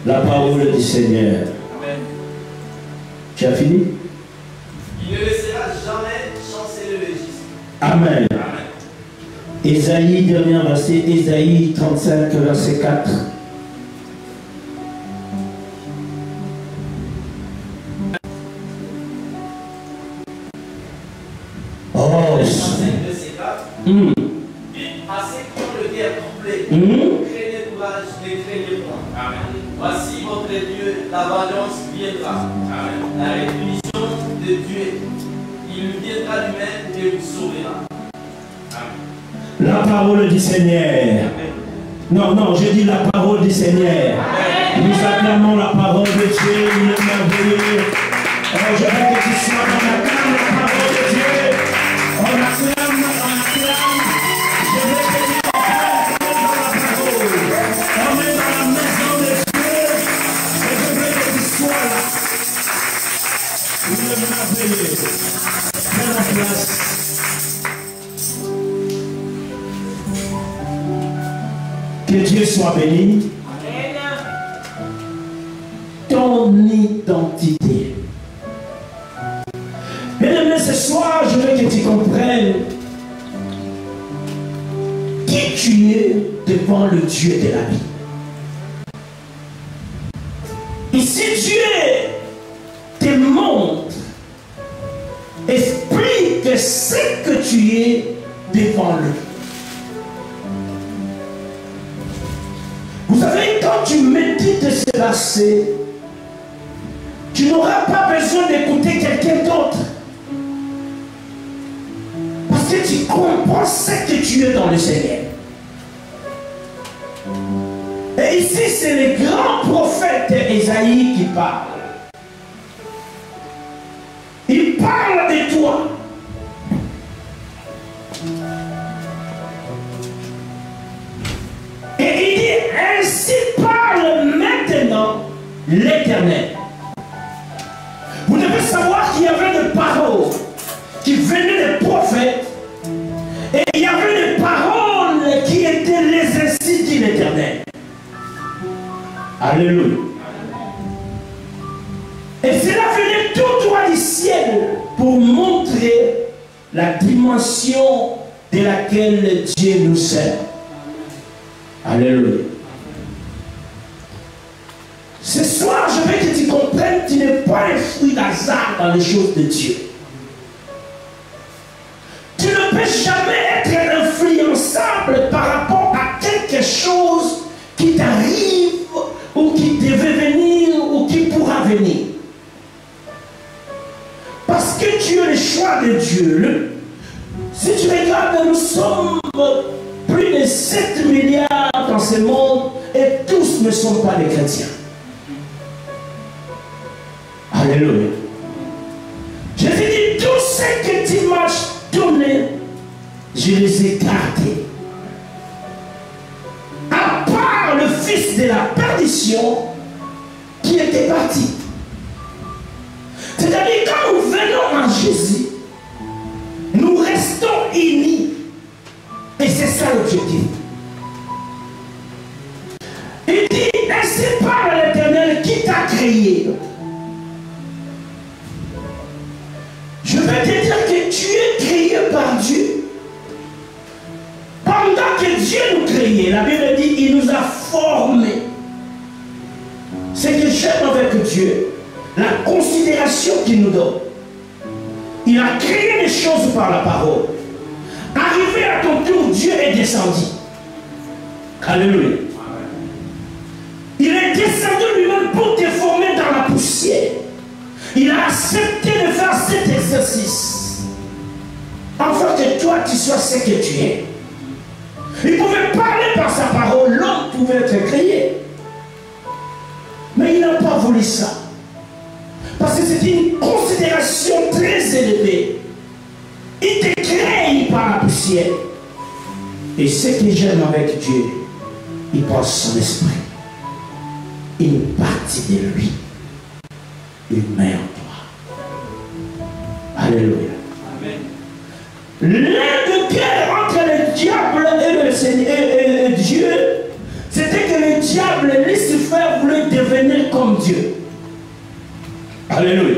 La parole du Seigneur. Amen. Tu as fini? Il ne laissera jamais chanceler le juste. Amen. Amen. Ésaïe, dernier verset, Ésaïe 35, verset 4. Oh, verset 4. Dites à ceux qui ont le cœur troublé, craignez courage, ne craignez point. Amen. Voici votre Dieu, la vengeance viendra. Amen. La rétribution de Dieu, il viendra lui-même et vous sauvera. Amen. La parole du Seigneur. Amen. Non, non, je dis la parole du Seigneur. Amen. Nous acclamons la parole de Dieu, il est merveilleux. Alors, je veux que tu sois dans la clam, la parole de Dieu. On acclame, on acclame. Je veux que tu acclames dans la parole. On est dans la maison de Dieu. Et je veux que tu sois là. Il est merveilleux. Prends la place. Que Dieu soit béni. Ton identité. Bien-aimé, ce soir, je veux que tu comprennes qui tu es devant le Dieu de la vie. Et si Dieu te montre, explique ce que tu es devant lui. Vous savez, quand tu médites ce verset, tu n'auras pas besoin d'écouter quelqu'un d'autre. Parce que tu comprends ce que tu es dans le Seigneur. Et ici, c'est le grand prophète Ésaïe qui parle. Il parle de toi. Et il dit, ainsi parle maintenant l'Éternel. Vous devez savoir qu'il y avait des paroles qui venaient des prophètes et il y avait des paroles qui étaient les ainsi dit l'Éternel. Alléluia. Et cela venait tout droit du ciel pour montrer la dimension de laquelle Dieu nous sert. Alléluia. Ce soir, je veux que tu comprennes que tu n'es pas un fruit d'hasard dans les choses de Dieu. Tu ne peux jamais être influençable par rapport à quelque chose qui t'arrive ou qui devait venir ou qui pourra venir. Parce que tu es le choix de Dieu. Si tu regardes, nous sommes plus de 7 milliards dans ce monde et tous ne sont pas des chrétiens. Alléluia. Je te dis, tout ce que tu m'as donné, je les ai gardés. À part le fils de la perdition qui était parti. C'est-à-dire, quand nous venons en Jésus, nous restons unis. Et c'est ça l'objectif. Il dit, ainsi parle l'Éternel qui t'a créé. Je vais te dire que tu es créé par Dieu. Pendant que Dieu nous créait, la Bible dit, il nous a formés. Ce que j'aime avec Dieu, la considération qu'il nous donne. Il a créé des choses par la parole. Arrivé à ton tour, Dieu est descendu. Alléluia. Il est descendu lui-même pour te former dans la poussière. Il a accepté de faire cet exercice. Afin que toi, tu sois ce que tu es. Il pouvait parler par sa parole. L'homme pouvait être créé. Mais il n'a pas voulu ça. Parce que c'est une considération très élevée. Il te crée par la poussière. Et ce que j'aime avec Dieu, il porte son esprit. Une partie de lui. Il met en toi. Alléluia. Amen. L'un de guerre entre le diable et le Seigneur et Dieu, c'était Dieu. Alléluia.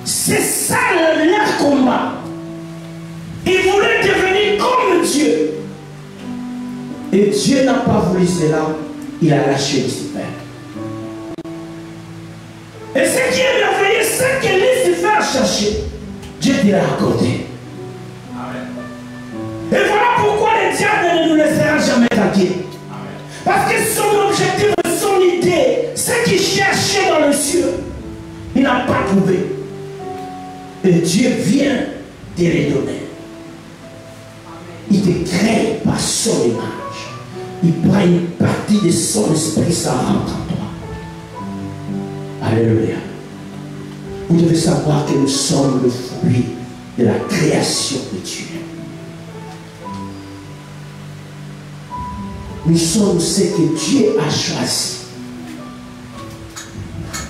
C'est ça leur combat. Ils voulaient devenir comme Dieu. Et Dieu n'a pas voulu cela. Il a lâché Lucifer. Et ce qui est merveilleux, c'est que Lucifer a cherché. Dieu te l'a accordé. Et voilà pourquoi le diable ne nous laissera jamais tranquille. Parce que son objectif, son idée, ce qu'il cherchait dans le ciel, il n'a pas trouvé. Et Dieu vient te les donner. Il te crée par son image. Il prend une partie de son esprit, ça rentre en toi. Alléluia. Vous devez savoir que nous sommes le fruit de la création de Dieu. Nous sommes ce que Dieu a choisi.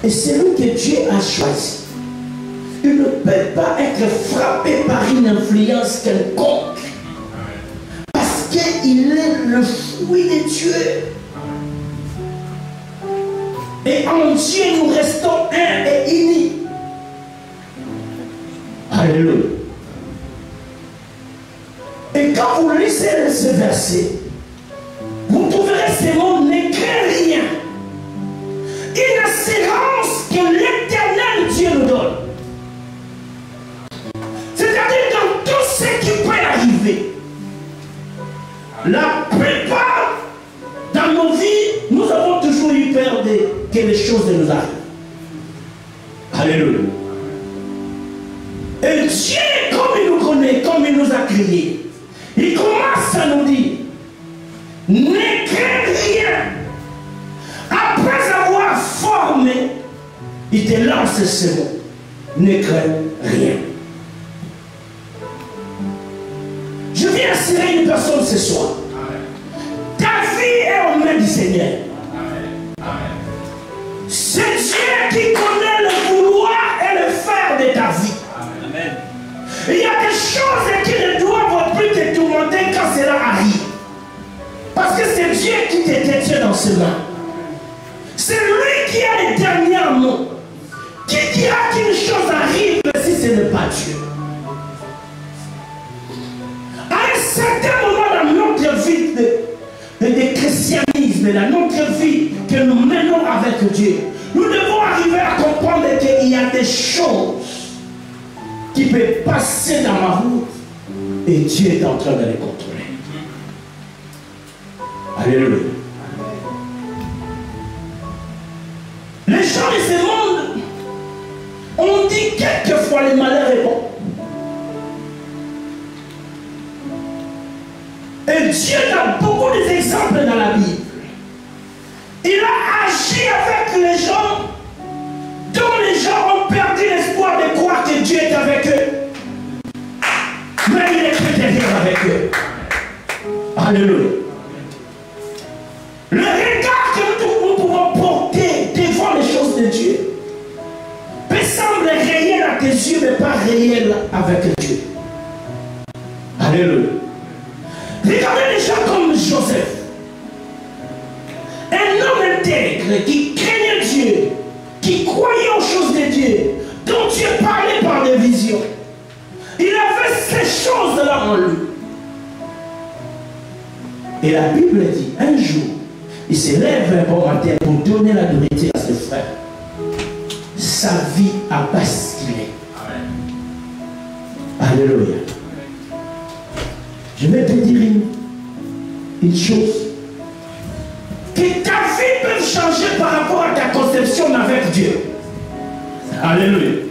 Et celui que Dieu a choisi, il ne peut pas être frappé par une influence quelconque. Parce qu'il est le fruit de Dieu. Et en Dieu, nous restons un et unis. Alléluia. Et quand vous lisez ce verset, vous trouverez ces mots ne crains rien. Une assurance que l'éternel Dieu nous donne. C'est-à-dire dans tout ce qui peut arriver. La plupart dans nos vies, nous avons toujours eu peur que les choses nous arrivent. Alléluia. Et Dieu, comme il nous connaît, comme il nous a créés, il commence à nous dire, ne crains rien. Après avoir formé, il te lance ce mot. Ne crains rien. Je viens assurer une personne ce soir. Ta vie est aux mains du Seigneur. C'est Dieu qui connaît le vouloir et le faire de ta vie. Amen. Il y a des choses qui ne doivent plus te tourmenter quand cela arrive. Parce que c'est Dieu qui te détient dans ses mains. C'est lui qui a les derniers mots. Qui dira qu'une chose arrive si ce n'est pas Dieu? À un certain moment dans notre vie de christianisme, dans notre vie que nous menons avec Dieu, nous devons arriver à comprendre qu'il y a des choses qui peuvent passer dans ma route et Dieu est en train de les contrôler. Alléluia. Les gens de ce monde ont dit quelquefois le malheur est bon. Et Dieu a beaucoup d'exemples dans la Bible. Il a agi avec les gens dont les gens ont perdu l'espoir de croire que Dieu est avec eux. Mais il est derrière avec eux. Alléluia. Le regard que nous pouvons porter devant les choses de Dieu peut sembler réel à tes yeux, mais pas réel avec Dieu. Alléluia. Regardez les gens comme Joseph. Un homme intègre qui craignait Dieu, qui croyait aux choses de Dieu, dont Dieu parlait par des visions. Il avait ces choses-là en lui. Et la Bible dit, un jour, il se lève un bon matin pour donner la nourriture à ses frères. Sa vie a basculé. Alléluia. Je vais te dire une chose. Que ta vie peut changer par rapport à ta conception avec Dieu. Alléluia.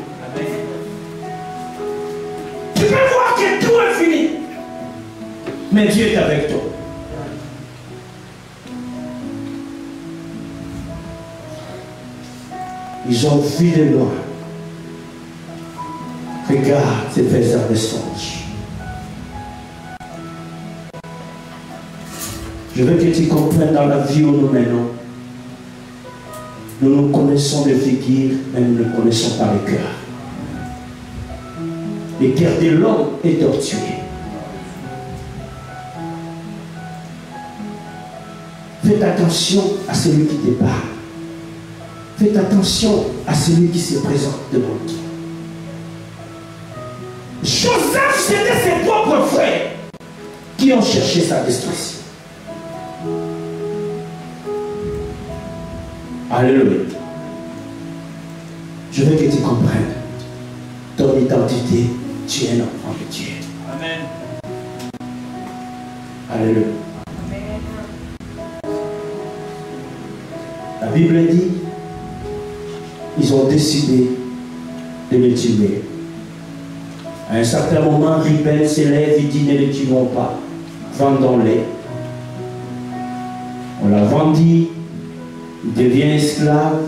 Tu peux voir que tout est fini. Mais Dieu est avec toi. Ils ont vu de loin. Regarde ces faiseurs de songes. Je veux que tu comprennes dans la vie où nous menons. Nous nous connaissons de figure, mais nous ne connaissons pas le cœur. Le cœur de l'homme est tortué. Fais Faites attention à celui qui te parle. Faites attention à celui qui se présente devant toi. Joseph, c'était ses propres frères qui ont cherché sa destruction. Alléluia. Je veux que tu comprennes ton identité. Tu es un enfant de Dieu. Amen. Alléluia. La Bible dit, ils ont décidé de le tuer. À un certain moment, Ribel s'élève, il dit, ne le tuons pas, vendons-les. On l'a vendu, il devient esclave,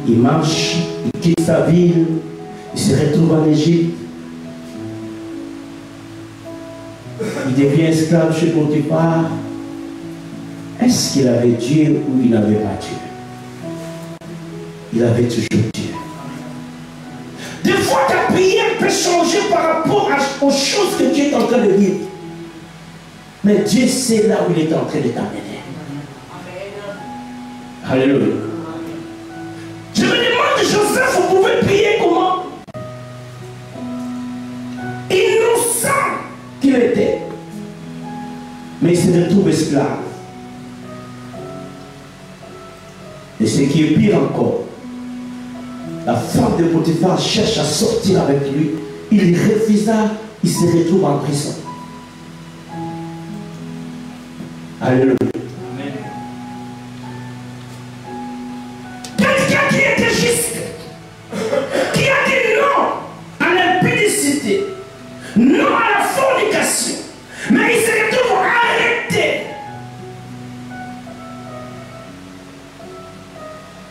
il marche, il quitte sa ville, il se retrouve en Égypte. Il devient esclave chez Potiphar. Est-ce qu'il avait Dieu ou il n'avait pas Dieu? Il avait toujours Dieu. Des fois, ta prière peut changer par rapport aux choses que Dieu est en train de vivre. Mais Dieu sait là où il est en train de t'amener. Alléluia. Je me demande, Joseph, vous pouvez prier comment? Innocent qu'il était. Mais il se retrouve esclave. Et ce qui est pire encore, la femme de Potiphar cherche à sortir avec lui. Il refusa, il se retrouve en prison. Alléluia. Quelqu'un qui était juste, qui a dit non à l'impudicité, non à la fornication, mais il se retrouve arrêté.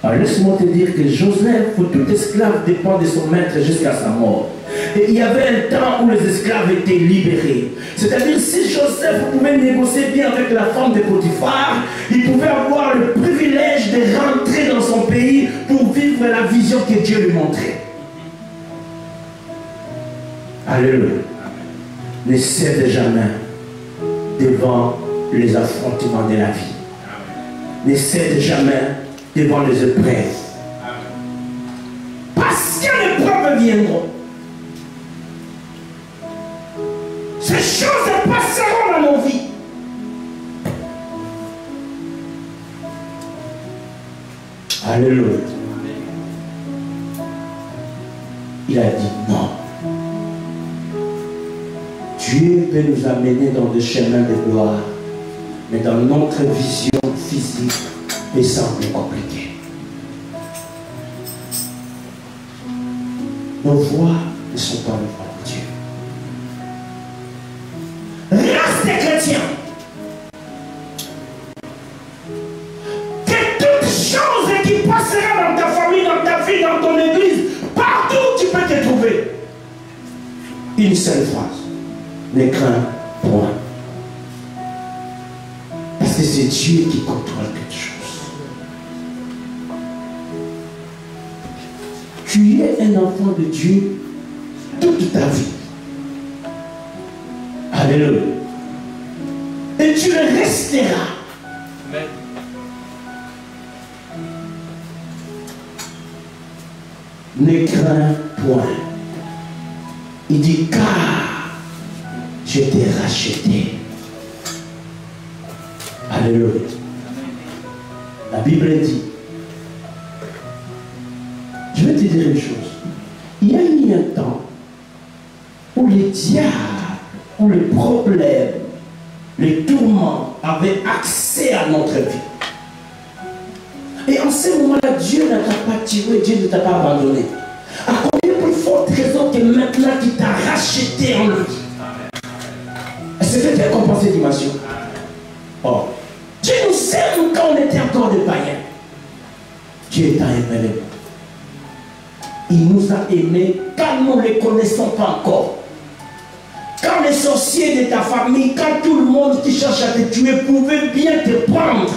Alors laisse-moi te dire que Joseph, pour tout esclave, dépend de son maître jusqu'à sa mort. Et il y avait un temps où les esclaves étaient libérés. C'est-à-dire, si Joseph pouvait négocier bien avec la femme de Potiphar, il pouvait avoir le privilège de rentrer dans son pays pour vivre la vision que Dieu lui montrait. Alléluia. Ne cède jamais devant les affrontements de la vie. Ne cède jamais devant les épreuves. Parce que les épreuves viendront. Ces choses passeront dans nos vies. Alléluia. Il a dit non. Dieu peut nous amener dans des chemins de gloire, mais dans notre vision physique, il semble compliqué. Nos voix ne sont pas les voix de Dieu. Reste chrétien. Que toute chose qui passera dans ta famille, dans ta vie, dans ton église, partout où tu peux te trouver, une seule phrase: ne crains point. Parce que c'est Dieu qui contrôle quelque chose. Tu es un enfant de Dieu toute ta vie. Alléluia. Et tu le resteras. Amen. Ne crains point. Il dit, car je t'ai racheté. Alléluia. La Bible dit, je vais te dire une chose. Il y a eu un temps où les diables, où les problèmes, les tourments avaient accès à notre vie. Et en ce moment-là, Dieu ne t'a pas tué, Dieu ne t'a pas abandonné. À combien plus forte raison que maintenant qu'il t'a racheté en lui. Est-ce que tu as compris cette dimension? Oh. Dieu nous aime quand on était encore des païens. Dieu t'a aimé. Il nous a aimés quand nous ne les connaissons pas encore. Quand les sorciers de ta famille, quand tout le monde qui cherche à te tuer pouvait bien te prendre.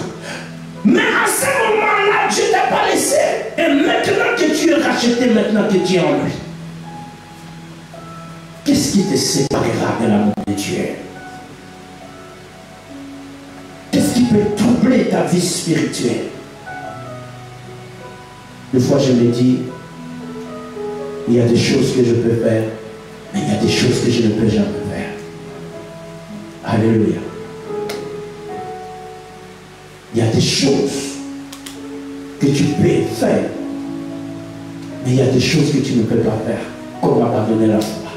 Mais à ce moment-là, Dieu ne t'a pas laissé. Et maintenant que tu es racheté, maintenant que tu es en lui, qu'est-ce qui te séparera de l'amour de Dieu? Qu'est-ce qui peut troubler connais ta vie spirituelle. Des fois, je me dis, il y a des choses que je peux faire, mais il y a des choses que je ne peux jamais faire. Alléluia. Il y a des choses que tu peux faire, mais il y a des choses que tu ne peux pas faire, comme abandonner la foi,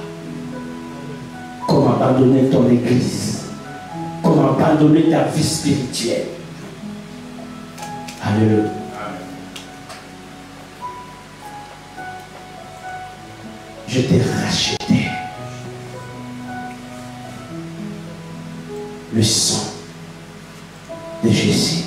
comme abandonner ton église, comme abandonner ta vie spirituelle. Alléluia. Je t'ai racheté. Le sang de Jésus.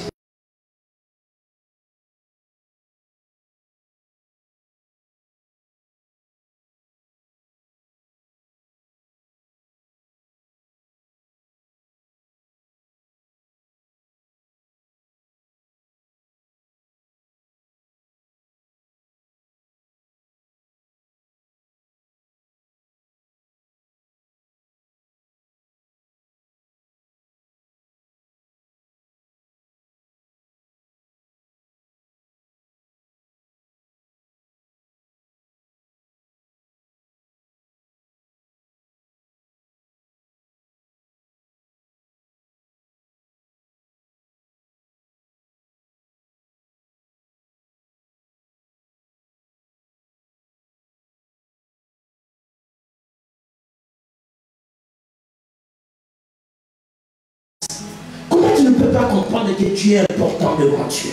Tu ne peux pas comprendre que tu es important devant Dieu.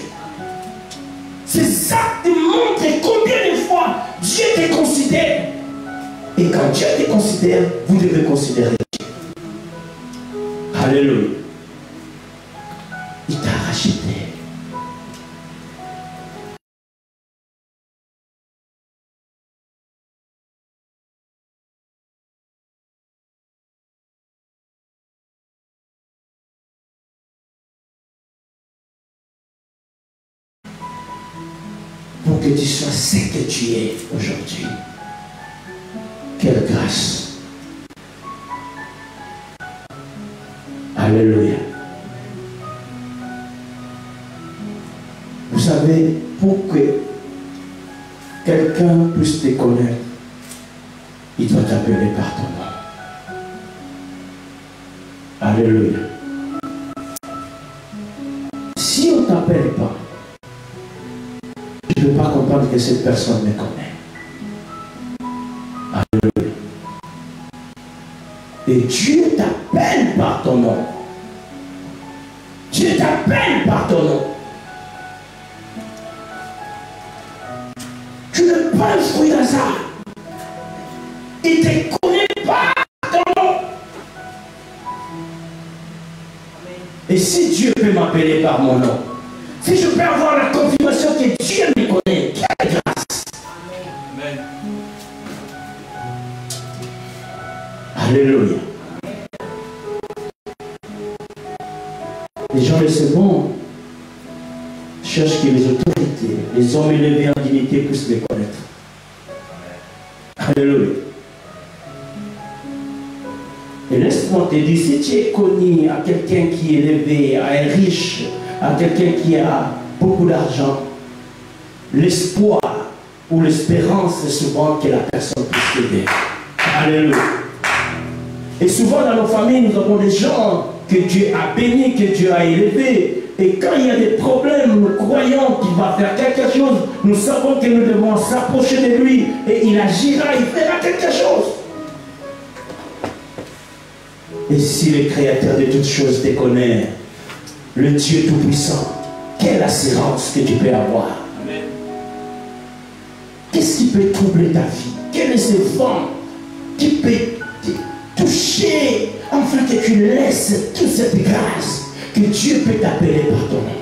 C'est ça qui montre combien de fois Dieu te considère. Et quand Dieu te considère, vous devez considérer Dieu. Alléluia. Il t'a racheté. Pour que tu sois ce que tu es aujourd'hui. Quelle grâce. Alléluia. Vous savez, pour que quelqu'un puisse te connaître, il doit t'appeler par ton nom. Alléluia. Si on ne t'appelle pas, je ne peux pas comprendre que cette personne me connaît. Alléluia. Et Dieu t'appelle par ton nom. Dieu t'appelle par ton nom. Tu n'es pas un fruit d'hasard. Il ne te connaît pas par ton nom. Et si Dieu peut m'appeler par mon nom, si je peux avoir la confirmation que Dieu me connaît, quelle grâce. Amen. Alléluia. Les gens de ce monde cherchent que les autorités, les hommes élevés en dignité puissent les connaître. Alléluia. Et laisse-moi te dire, si tu es connu à quelqu'un qui est élevé, à un riche, à quelqu'un qui a beaucoup d'argent, l'espoir ou l'espérance, c'est souvent que la personne puisse t'aider. Alléluia. Et souvent dans nos familles, nous avons des gens que Dieu a bénis, que Dieu a élevés. Et quand il y a des problèmes, nous croyons qu'il va faire quelque chose. Nous savons que nous devons s'approcher de lui. Et il agira, il fera quelque chose. Et si le Créateur de toutes choses te connaît, le Dieu Tout-Puissant, quelle assurance que tu peux avoir. Qu'est-ce qui peut troubler ta vie? Quel est ce vent qui peut te toucher afin que tu laisses toute cette grâce que Dieu peut t'appeler par ton nom?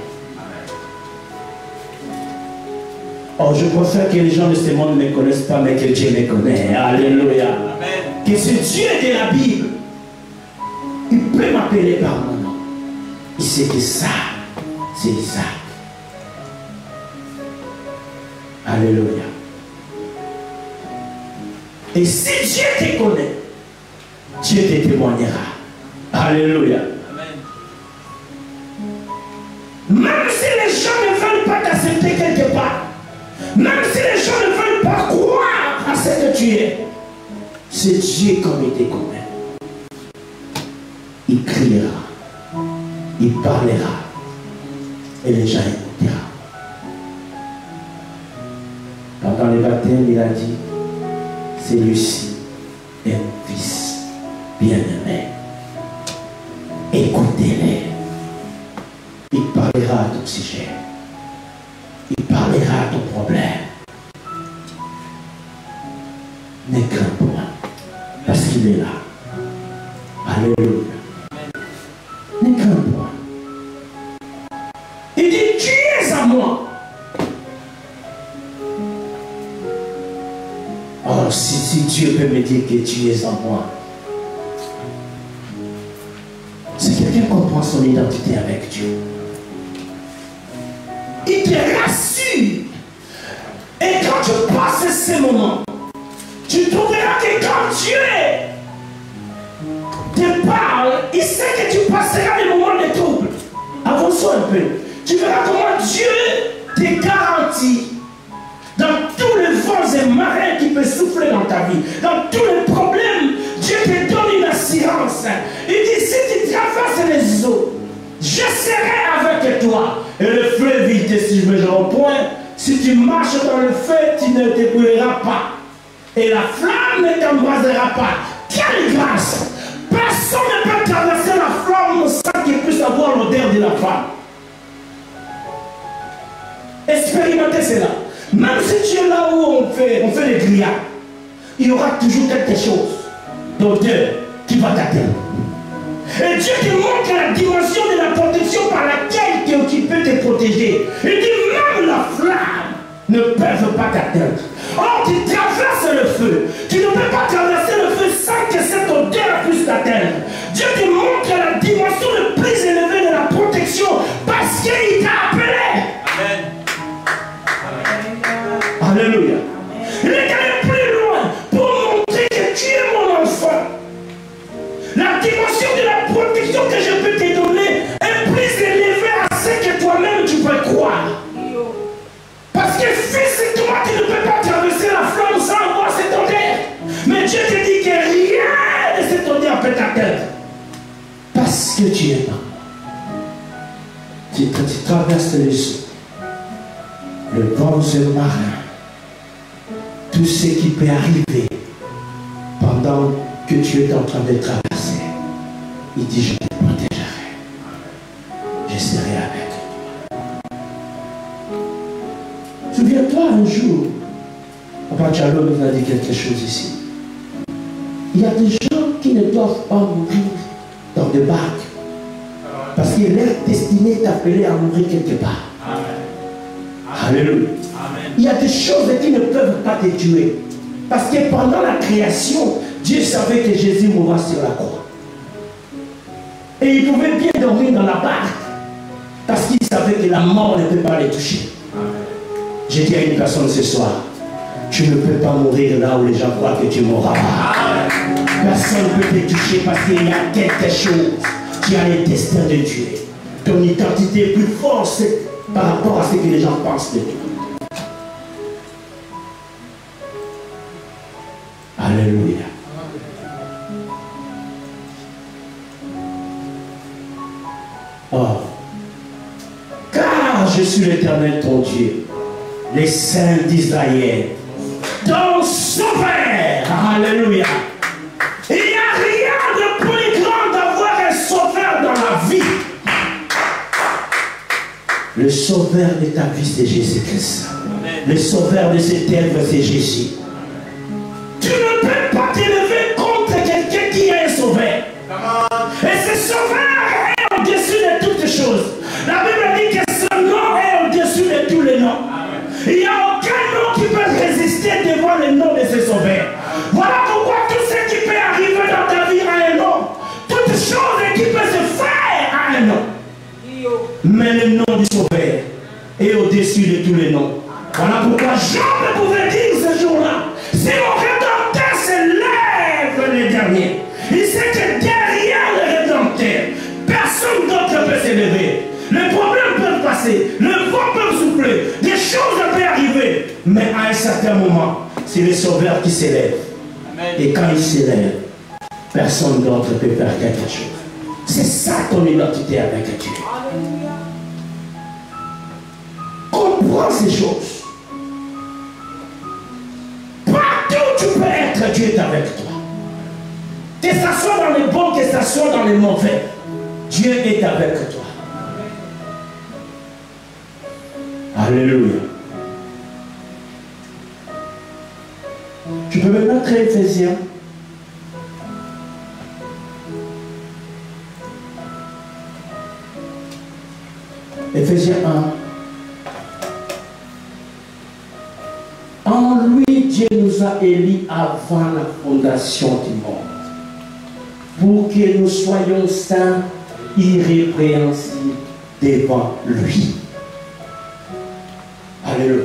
Oh, je préfère que les gens de ce monde ne me connaissent pas, mais que Dieu les connaît. Alléluia. Amen. Que ce Dieu de la Bible, il peut m'appeler par mon nom. Il sait que ça, c'est Isaac. Alléluia. Et si Dieu te connaît, Dieu te témoignera. Alléluia. Amen. pas t'accepter quelque part, même si les gens ne veulent pas croire à ce que tu es, c'est Dieu comme il te connaît. Il criera, il parlera, et les gens écouteront. Pendant le baptême, il a dit, celui-ci est un fils bien-aimé. Écoutez-les. Il parlera à ton sujet. Il parlera à ton problème. Ne crains pas, parce qu'il est là. Alléluia. Ne crains pas. Il dit, tu es à moi. Oh, si Dieu peut me dire que tu es en moi, si quelqu'un comprend son identité avec Dieu, il te rassure. Et quand tu passes ces moments, tu trouveras que quand Dieu te parle, il sait que tu passeras des moments de trouble. Avance-toi un peu. Tu verras comment Dieu te garantit dans tous les vents et marins qui peuvent souffler dans ta vie, dans tous les problèmes, Dieu te donne une assurance. Il dit, si tu traverses les eaux, je serai avec toi. Et le feu il te submergera au point. Si tu marches dans le feu, tu ne te brûleras pas. Et la flamme ne t'embrasera pas. Quelle grâce! Personne ne peut traverser la flamme sans qu'il puisse avoir l'odeur de la flamme. Expérimentez cela. Même si tu es là où on fait les grillades, il y aura toujours quelque chose d'odeur qui va t'atteindre. Et Dieu te montre la dimension de la protection par laquelle tu peux te protéger. Il dit même la flamme ne peut pas t'atteindre. Or tu traverses le feu. Tu ne peux pas traverser le feu sans que cette odeur puisse t'atteindre. Dieu te montre la dimension le plus élevée de la protection parce qu'il t'a appelé. Amen. Alléluia. Il est allé plus loin pour montrer que tu es mon enfant. La dimension de la protection que je peux te donner est plus élevée à ce que toi-même tu peux croire. Parce que physiquement tu ne peux pas traverser la flamme sans avoir cette odeur. Mais Dieu te dit que rien de cette odeur peut t'atteindre. Parce que tu es là. Tu traverses les eaux, le vent et le marin, tout ce qui peut arriver pendant que tu es en train de traverser. Il dit, je te protégerai. Je serai avec toi. Souviens-toi un jour, Papa Tchalo nous a dit quelque chose ici. Il y a des gens qui ne doivent pas mourir dans des barques. Parce que leur destinée est appelée à mourir quelque part. Amen. Alléluia. Amen. Il y a des choses qui ne peuvent pas te tuer. Parce que pendant la création, Dieu savait que Jésus mourra sur la croix. Et il pouvait bien dormir dans la barque. Parce qu'il savait que la mort ne peut pas les toucher. J'ai dit à une personne ce soir, tu ne peux pas mourir là où les gens croient que tu mourras. Personne ne peut te toucher parce qu'il y a quelque chose qui a le destin de Dieu. Ton identité est plus forte par rapport à ce que les gens pensent de toi. Alléluia. Oh. Car je suis l'Éternel ton Dieu, les saints d'Israël, ton sauveur. Alléluia. Il n'y a rien de plus grand d'avoir un sauveur dans la vie. Le sauveur de ta vie, c'est Jésus-Christ. Le sauveur de cette œuvre, c'est Jésus. Tu ne peux pas t'élever contre quelqu'un qui est un sauveur. Et ce sauveur est au-dessus de toutes choses. La Bible dit que ce nom est au-dessus de tous les noms. Il n'y a aucun nom qui peut résister devant le nom de ce sauveur. Voilà pourquoi tout ce qui peut arriver dans ta vie a un nom. Toute chose qui peut se faire a un nom. Mais le nom du sauveur est au-dessus de tous les noms. Voilà pourquoi Jean pouvait dire ce jour-là, si mon Rédempteur se lève le dernier, il sait que derrière le Rédempteur, personne d'autre peut s'élever. Les problèmes peuvent passer, le vent peut souffler. trembler, des choses peuvent arriver. Mais à un certain moment, c'est le Sauveur qui s'élève. Et quand il s'élève, personne d'autre peut faire quelque chose. C'est ça ton identité avec Dieu. Comprends ces choses. Partout où tu peux être, Dieu est avec toi. Que ce soit dans les bons, que ce soit dans les mauvais, Dieu est avec toi. Alléluia. Tu peux maintenant créer Éphésiens. Éphésiens 1. En lui, Dieu nous a élus avant la fondation du monde, pour que nous soyons saints, irrépréhensibles devant lui. Alléluia.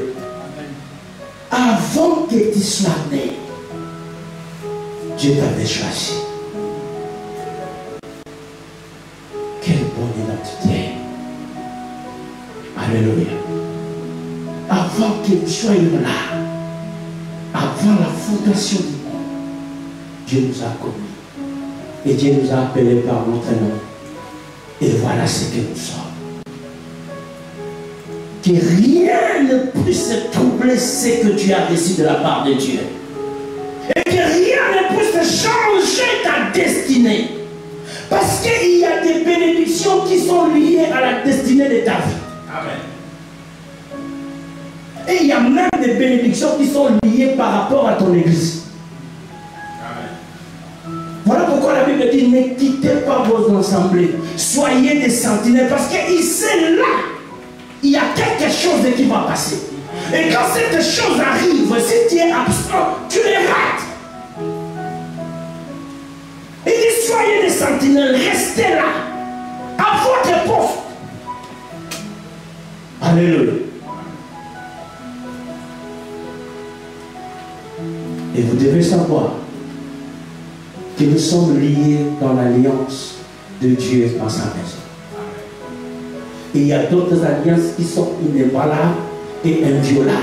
Avant que tu sois né, Dieu t'avait choisi. Quelle bonne identité. Alléluia. Avant que nous soyons là, avant la fondation du monde, Dieu nous a connus. Et Dieu nous a appelés par notre nom. Et voilà ce que nous sommes. Que rien ne puisse troubler ce que tu as reçu de la part de Dieu. Et que rien ne puisse changer ta destinée. Parce qu'il y a des bénédictions qui sont liées à la destinée de ta vie. Amen. Et il y a même des bénédictions qui sont liées par rapport à ton église. Amen. Voilà pourquoi la Bible dit, ne quittez pas vos assemblées. Soyez des sentinelles. Parce qu'il sait là, il y a quelque chose qui va passer. Et quand cette chose arrive, si tu es absent, tu les rates. Il dit, soyez des sentinelles, restez là, à votre poste. Alléluia. Et vous devez savoir que nous sommes liés dans l'alliance de Dieu dans sa maison. Et il y a d'autres alliances qui sont inébranlables et inviolables.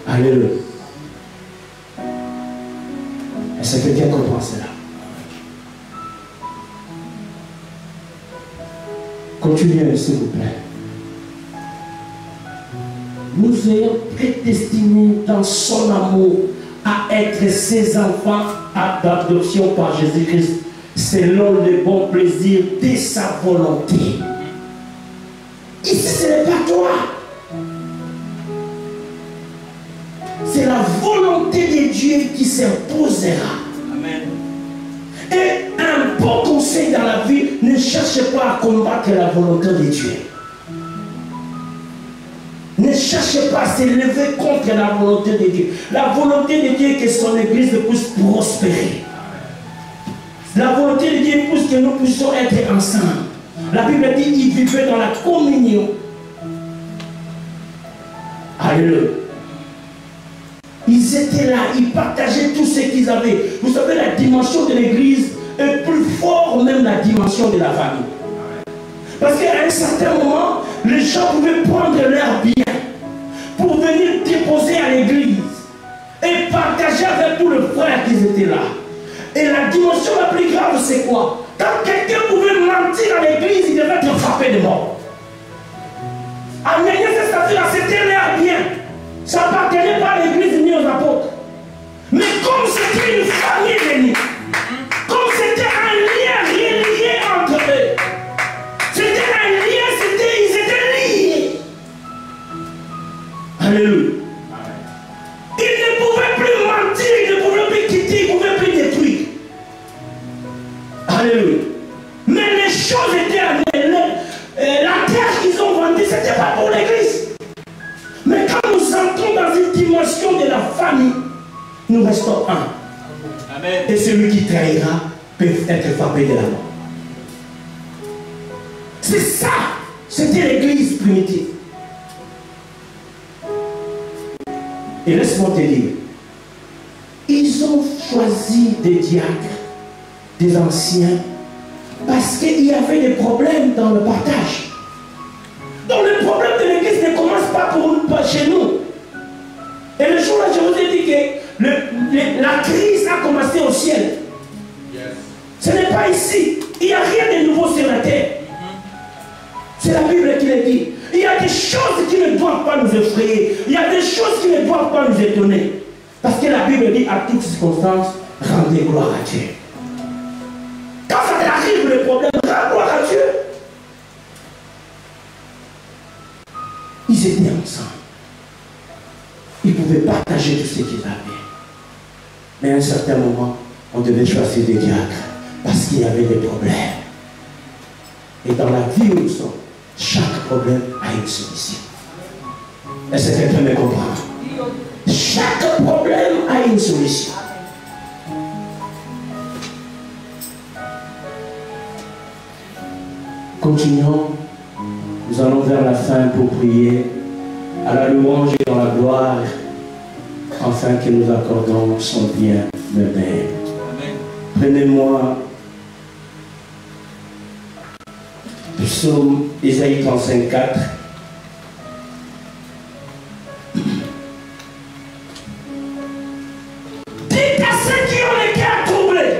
Alléluia. Est-ce que quelqu'un comprend cela? Continuez, s'il vous plaît. Nous ayons prédestinés dans son amour à être ses enfants d'adoption par Jésus-Christ, selon le bon plaisir de sa volonté. Ici, ce n'est pas toi. C'est la volonté de Dieu qui s'imposera. Amen. Et un bon conseil dans la vie, ne cherchez pas à combattre la volonté de Dieu. Ne cherchez pas à s'élever contre la volonté de Dieu. La volonté de Dieu est que son église puisse prospérer. La volonté de Dieu pousse que nous puissions être ensemble. La Bible dit qu'ils vivaient dans la communion. Alléluia. Ils étaient là, ils partageaient tout ce qu'ils avaient. Vous savez, la dimension de l'église est plus forte même la dimension de la famille. Parce qu'à un certain moment, les gens pouvaient prendre leurs biens pour venir déposer à l'église et partager avec tous les frères qui étaient là. Et la dimension la plus grave, c'est quoi? Quand quelqu'un pouvait mentir à l'église, il devait être frappé de mort. Amélier ces statuts-là, c'était leur bien. Ça n'appartenait pas à l'église ni aux apôtres. Mais comme c'était une famille bénie, comme c'était un lien relié entre eux, c'était un lien, ils étaient liés. Alléluia. Ils ne pouvaient plus mentir, ils ne pouvaient plus quitter, ils ne pouvaient plus détruire. Alléluia. Mais les choses étaient annulées. La terre qu'ils ont vendue, ce n'était pas pour l'église. Mais quand nous entrons dans une dimension de la famille, nous restons un. Amen. Et celui qui trahira peut être frappé de la mort. C'est ça. C'était l'église primitive. Et laisse-moi te dire, ils ont choisi des diacres, des anciens, parce qu'il y avait des problèmes dans le partage. Donc le problème la crise a commencé au ciel. Ce n'est pas ici. Il n'y a rien de nouveau sur la terre. C'est la Bible qui le dit. Il y a des choses qui ne doivent pas nous effrayer. Il y a des choses qui ne doivent pas nous étonner. Parce que la Bible dit à toutes circonstances, rendez gloire à Dieu. Quand ça t'arrive le problème, rends gloire à Dieu. Ils étaient ensemble. Ils pouvaient partager tout ce qu'ils avaient. Mais à un certain moment, on devait choisir des diacres. Parce qu'il y avait des problèmes. Et dans la vie où nous sommes, chaque problème a une solution. Est-ce que quelqu'un me comprend? Chaque problème a une solution. Continuons. Nous allons vers la fin pour prier à la louange et dans la gloire, afin que nous accordons son bien même. Prenez-moi Psaume Isaïe 35, 4. Dites à ceux qui ont les cœurs troublés,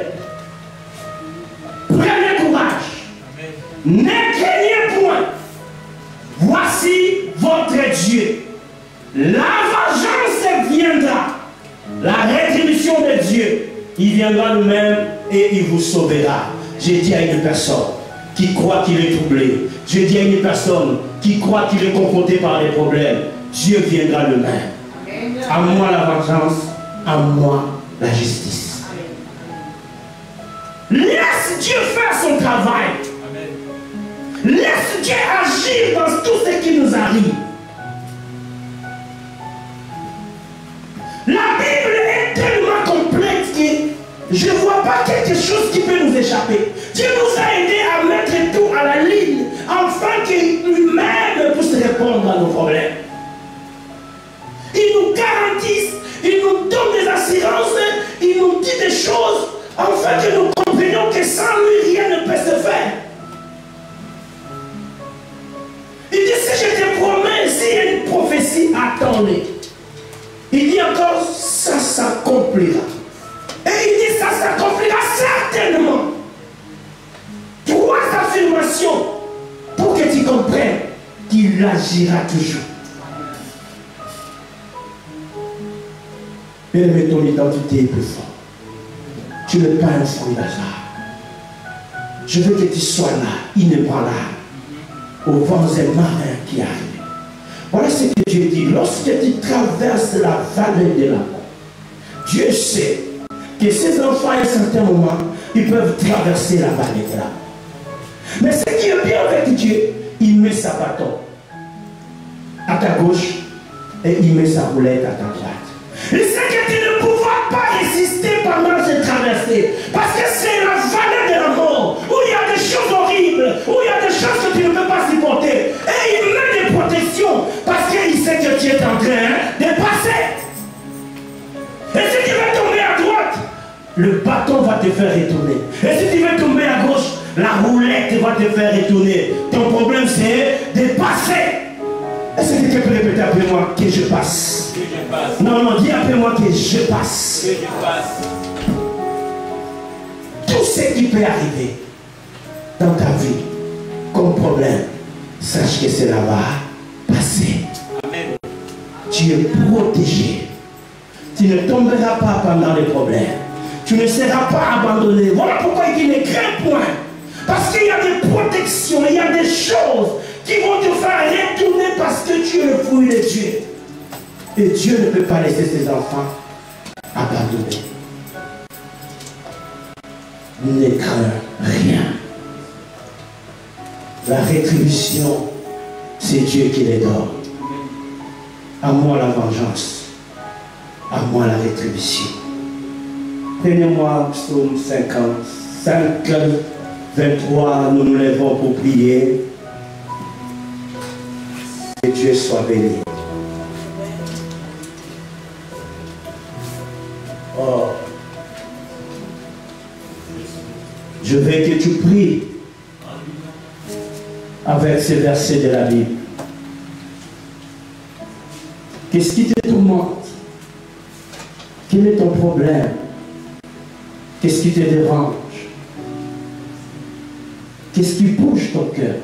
prenez courage. Ne craignez point. Voici votre Dieu. La vengeance viendra. La rétribution de Dieu, il viendra lui-même et il vous sauvera. J'ai dit à une personne qui croit qu'il est troublé. Je dis à une personne qui croit qu'il est confronté par les problèmes, Dieu viendra lui-même. À moi la vengeance, à moi la justice. Laisse Dieu faire son travail. Laisse Dieu agir dans tout ce qui nous arrive. La Bible est tellement complète que je ne vois pas quelque chose qui peut nous échapper. Dieu nous a aidés à mettre tout à la ligne, afin que lui-même puisse répondre à nos problèmes. Il nous garantisse, il nous donne des assurances, il nous dit des choses, afin que nous comprenions que sans lui, rien ne peut se faire. Il dit, si je te promets, s'il y a une prophétie, attends-les. Il dit encore, ça s'accomplira. Et il dit, ça s'accomplira certainement. 3 affirmations pour que tu comprennes qu'il agira toujours. Bien-aimé, ton identité est plus forte. Tu n'es pas un fruit d'hasard. Je veux que tu sois là, inébranlable, aux vents et marins qui arrivent. Voilà ce que Dieu dit. Lorsque tu traverses la vallée de la mort, Dieu sait que ces enfants, à un certain moment, ils peuvent traverser la vallée de la mort. Mais ce qui est bien avec Dieu, il met sa bâton à ta gauche et il met sa roulette à ta droite. Il sait que tu ne pourras pas résister pendant cette traversée. Parce que c'est la vallée de la mort, où il y a des choses horribles, où il y a des choses que tu ne peux pas supporter. Et il met des protections, parce qu'il sait que tu es en train de passer. Et si tu veux tomber à droite, le bâton va te faire retourner. Et si tu veux tomber à gauche, la roulette va te faire retourner. Ton problème c'est de passer. Est-ce que tu peux répéter après moi que je passe? Que je passe. Non, non, dis après moi que je passe. Que je passe. Tout ce qui peut arriver dans ta vie comme problème, sache que cela va passer. Amen. Tu es protégé. Tu ne tomberas pas pendant les problèmes. Tu ne seras pas abandonné. Voilà pourquoi il dit ne crains point. Parce qu'il y a des protections, il y a des choses qui vont te faire retourner parce que tu es le fruit de Dieu. Et Dieu ne peut pas laisser ses enfants abandonnés. Ne crains rien. La rétribution, c'est Dieu qui les donne. À moi la vengeance. À moi la rétribution. Prenez-moi Psaume 55, 23, nous nous lèvons pour prier. Que Dieu soit béni. Oh. Je veux que tu pries avec ces versets de la Bible. Qu'est-ce qui te tourmente? Quel est ton problème? Qu'est-ce qui te dérange? Qu'est-ce qui bouge ton cœur?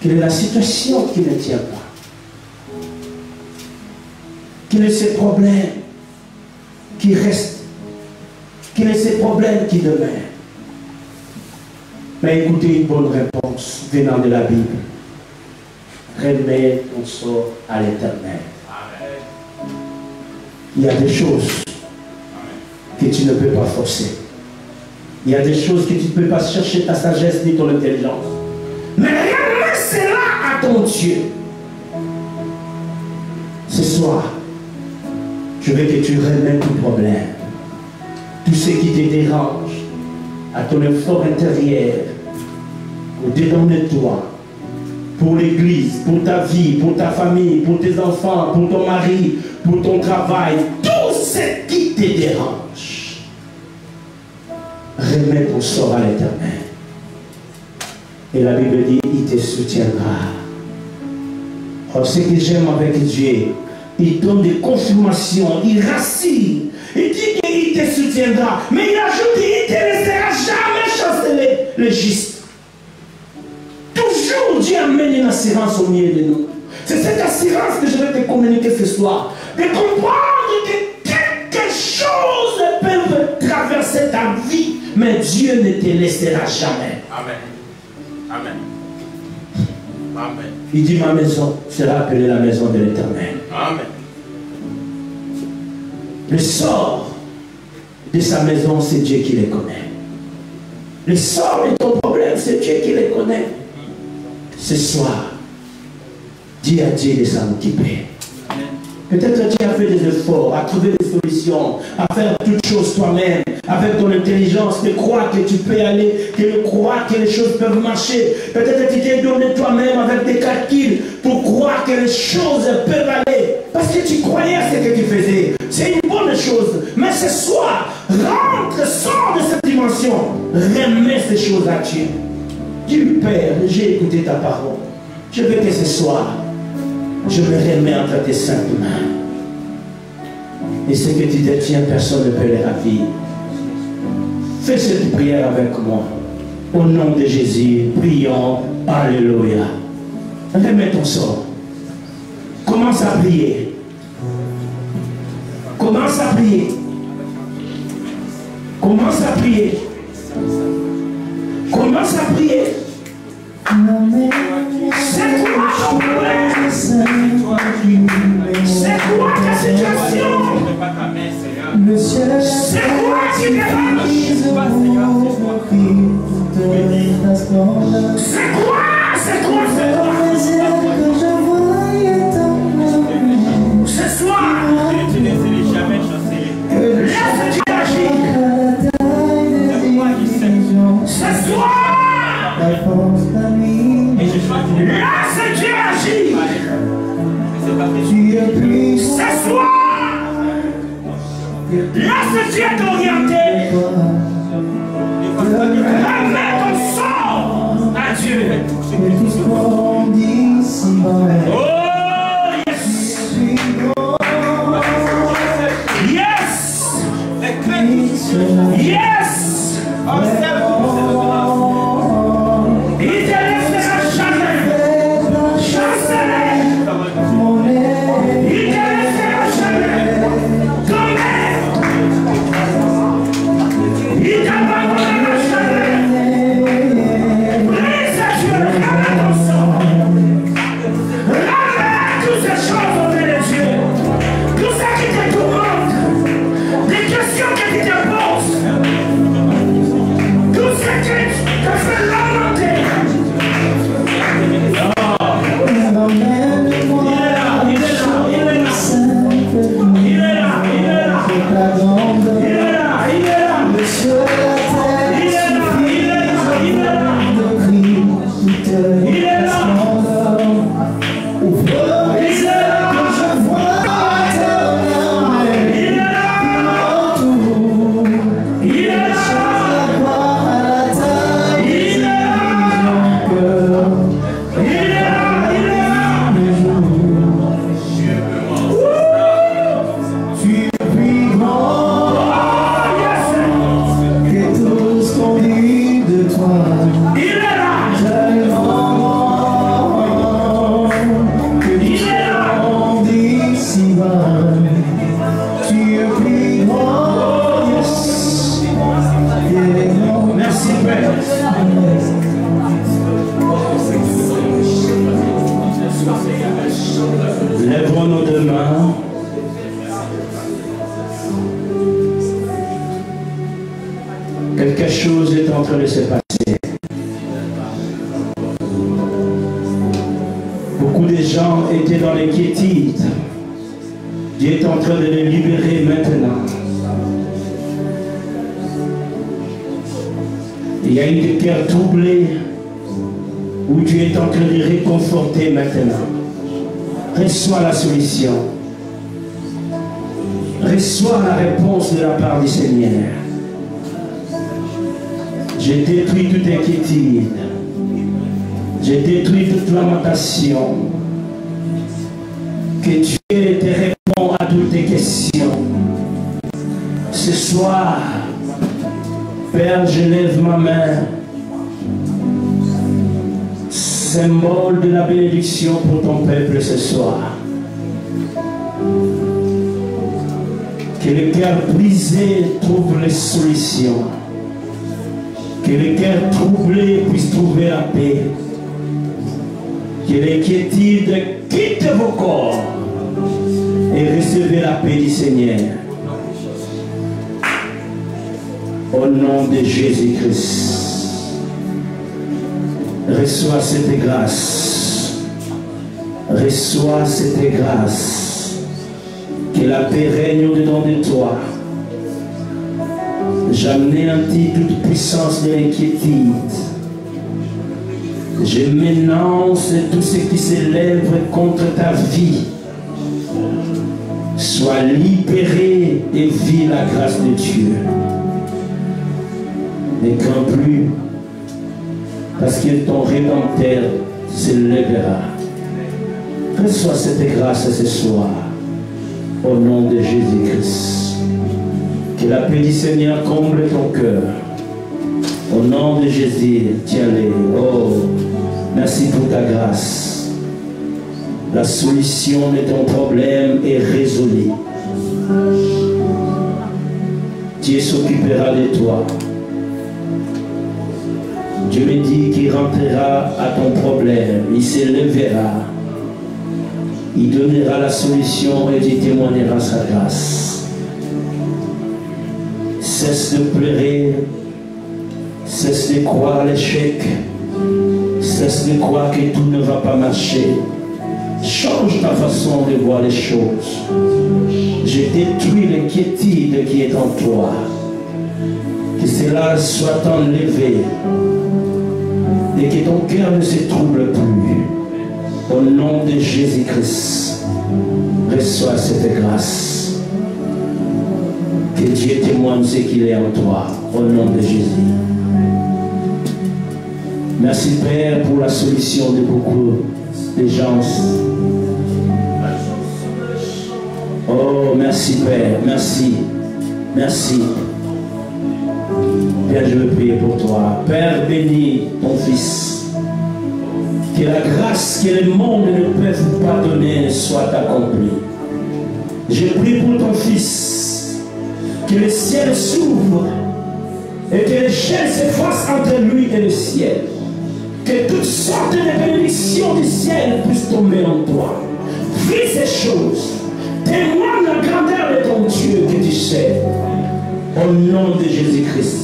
Quelle est la situation qui ne tient pas? Quels sont ces problèmes qui restent? Quels sont ces problèmes qui demeurent? Mais écoutez une bonne réponse venant de la Bible. Remets ton sort à l'Éternel. Il y a des choses que tu ne peux pas forcer. Il y a des choses que tu ne peux pas chercher ta sagesse ni ton intelligence. Mais remets cela à ton Dieu. Ce soir, je veux que tu remets tout problème, tout ce qui te dérange, à ton effort intérieur, au-dedans de toi, pour l'église, pour ta vie, pour ta famille, pour tes enfants, pour ton mari, pour ton travail, tout ce qui te dérange. Remets ton sort à l'Éternel. Et la Bible dit, il te soutiendra. Alors, ce que j'aime avec Dieu, il donne des confirmations, il rassure, il dit qu'il te soutiendra, mais il ajoute qu'il ne te laissera jamais chasser les justes. Toujours Dieu amène une assurance au milieu de nous. C'est cette assurance que je vais te communiquer ce soir. De comprendre que quelque chose peut traverser ta vie, mais Dieu ne te laissera jamais. Amen. Amen. Amen. Il dit, ma maison sera appelée la maison de l'Éternel. Amen. Le sort de sa maison, c'est Dieu qui les connaît. Le sort de ton problème, c'est Dieu qui les connaît. Ce soir, dis à Dieu de s'en occuper. Peut-être tu as fait des efforts, à trouver des solutions, à faire toutes choses toi-même, avec ton intelligence, de croire que tu peux aller, de croire que les choses peuvent marcher. Peut-être tu t'es donné toi-même avec des calculs pour croire que les choses peuvent aller. Parce que tu croyais à ce que tu faisais. C'est une bonne chose. Mais ce soir, rentre, sors de cette dimension. Remets ces choses à Dieu. Dieu Père, j'ai écouté ta parole. Je veux que ce soir, je me remets entre tes saintes mains. Et ce que tu détiens, personne ne peut les ravir. Fais cette prière avec moi. Au nom de Jésus, prions. Alléluia. Remets ton sort. Commence à prier. Commence à prier. Commence à prier. Commence à prier. C'est quoi ton problème? C'est quoi ta situation? C'est quoi qui dérange? C'est quoi? C'est quoi? Ce soir, laisse Dieu agir. Ce soir, laisse Dieu agir. Ce soir, laisse Dieu t'orienter. Remets ton sort à Dieu. Oh yes. Yes. Yes. Il te laissera jamais. Chancelier. Il te laissera jamais. Tomber. Il t'abandonnera jamais. Brise Dieu. Lèvons nos deux mains. Quelque chose est en train de se passer. Beaucoup de gens étaient dans l'inquiétude. Dieu est en train de les libérer maintenant. Il y a eu des cœurs troublés où Dieu est en train de les réconforter maintenant. Reçois la solution. Reçois la réponse de la part du Seigneur. J'ai détruit toute inquiétude. J'ai détruit toute lamentation. Que Dieu te répond à toutes tes questions. Ce soir, Père, je lève ma main. Symbole de la bénédiction pour ton peuple ce soir. Que le cœur brisé trouve les solutions. Que le cœur troublé puisse trouver la paix. Que l'inquiétude quitte vos corps et recevez la paix du Seigneur. Au nom de Jésus-Christ, reçois cette grâce. Reçois cette grâce. Que la paix règne au-dedans de toi. J'anéantis toute puissance de l'inquiétude. Je m'énonce tout ce qui s'élève contre ta vie. Sois libéré et vis la grâce de Dieu. Ne crains plus, parce que ton Rédempteur se lèvera. Reçois cette grâce ce soir, au nom de Jésus-Christ. Que la paix du Seigneur comble ton cœur. Au nom de Jésus, tiens-les. Oh, merci pour ta grâce. La solution de ton problème est résolue. Dieu s'occupera de toi. Dieu me dit qu'il rentrera à ton problème. Il se lèvera. Il donnera la solution et il témoignera sa grâce. Cesse de pleurer. Cesse de croire l'échec. Cesse de croire que tout ne va pas marcher. Change ta façon de voir les choses. Je détruis l'inquiétude qui est en toi. Que cela soit enlevé. Et que ton cœur ne se trouble plus. Au nom de Jésus-Christ, reçois cette grâce. Que Dieu témoigne ce qu'il est en toi. Au nom de Jésus. Merci Père pour la solution de beaucoup de gens. Oh, merci Père, merci. Merci. Père, je veux prier pour toi. Père, bénis ton Fils. Que la grâce que le monde ne peut vous pardonner soit accomplie. Je prie pour ton Fils. Que le ciel s'ouvre et que les chaînes s'effacent entre lui et le ciel. Que toutes sortes de bénédictions du ciel puissent tomber en toi. Vis ces choses. Témoigne la grandeur de ton Dieu que tu sais. Au nom de Jésus-Christ.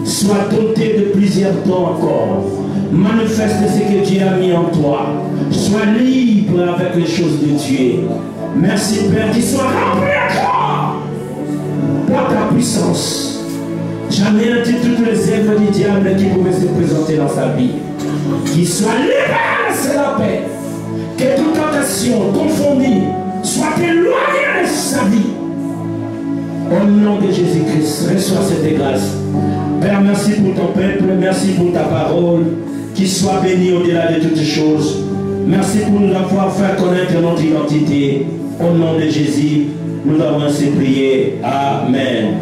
Sois doté de plusieurs dons encore. Manifeste ce que Dieu a mis en toi. Sois libre avec les choses de Dieu. Merci Père, qu'il soit rempli encore par ta puissance. J'anéantis toutes les œuvres du diable qui pouvaient se présenter dans sa vie. Qu'il soit libéré, c'est la paix. Que toute tentation confondue soit éloignée de sa vie. Au nom de Jésus-Christ, reçois cette grâce. Père, merci pour ton peuple, merci pour ta parole. Qu'il soit béni au-delà de toutes choses. Merci pour nous avoir fait connaître notre identité. Au nom de Jésus, nous avons ainsi prié. Amen.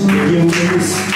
Dieu vous bénisse.